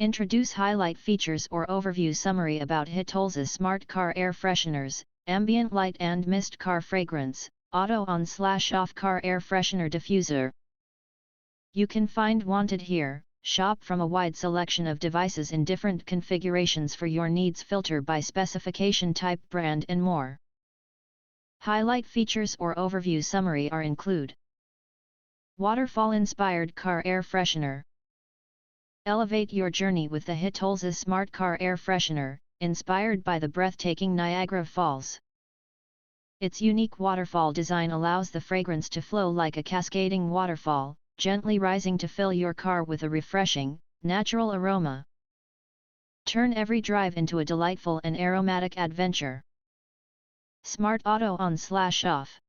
Introduce highlight features or overview summary about hitolza Smart Car Air Fresheners, Ambient Light and Mist Car Fragrance, Auto On/Off Car Air Freshener Diffuser. You can find wanted here. Shop from a wide selection of devices in different configurations for your needs. Filter by specification type, brand and more. Highlight features or overview summary are include: Waterfall-inspired car air freshener. Elevate your journey with the hitolza Smart Car Air Freshener, inspired by the breathtaking Niagara Falls. Its unique waterfall design allows the fragrance to flow like a cascading waterfall, gently rising to fill your car with a refreshing, natural aroma. Turn every drive into a delightful and aromatic adventure. Smart Auto On/Off.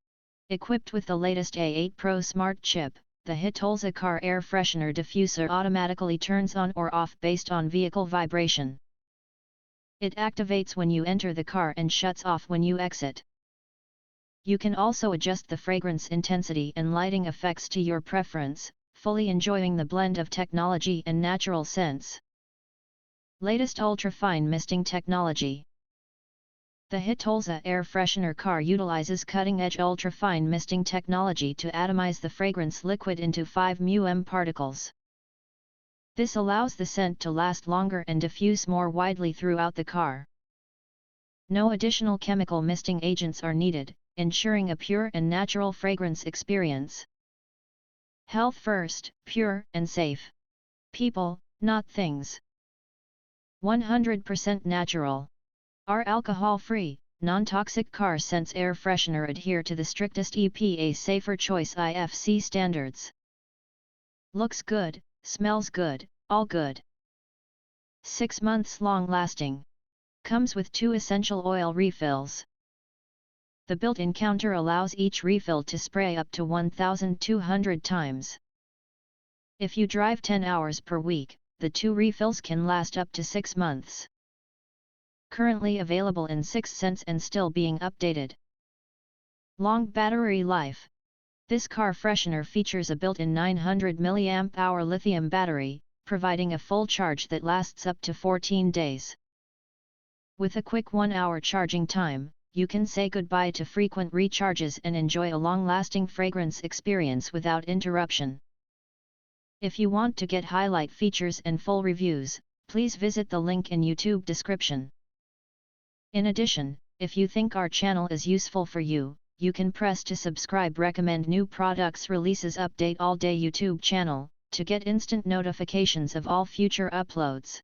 Equipped with the latest A8 Pro Smart chip, the hitolza Car Air Freshener Diffuser automatically turns on or off based on vehicle vibration. It activates when you enter the car and shuts off when you exit. You can also adjust the fragrance intensity and lighting effects to your preference, fully enjoying the blend of technology and natural scents. Latest ultra-fine misting technology. The hitolza air freshener car utilizes cutting-edge ultra-fine misting technology to atomize the fragrance liquid into 5 μm particles. This allows the scent to last longer and diffuse more widely throughout the car. No additional chemical misting agents are needed, ensuring a pure and natural fragrance experience. Health first, pure and safe. People, not things. 100% natural. Are alcohol-free, non-toxic car scents air freshener adhere to the strictest EPA Safer Choice IFC standards. Looks good, smells good, all good. 6 months long lasting. Comes with 2 essential oil refills. The built-in counter allows each refill to spray up to 1,200 times. If you drive 10 hours per week, the 2 refills can last up to 6 months. Currently available in 6 scents and still being updated. Long battery life. This car freshener features a built-in 900 mAh lithium battery, providing a full charge that lasts up to 14 days. With a quick 1-hour charging time, you can say goodbye to frequent recharges and enjoy a long-lasting fragrance experience without interruption. If you want to get highlight features and full reviews, please visit the link in YouTube description. In addition, if you think our channel is useful for you, you can press to subscribe. Recommend new products releases update all day YouTube channel, to get instant notifications of all future uploads.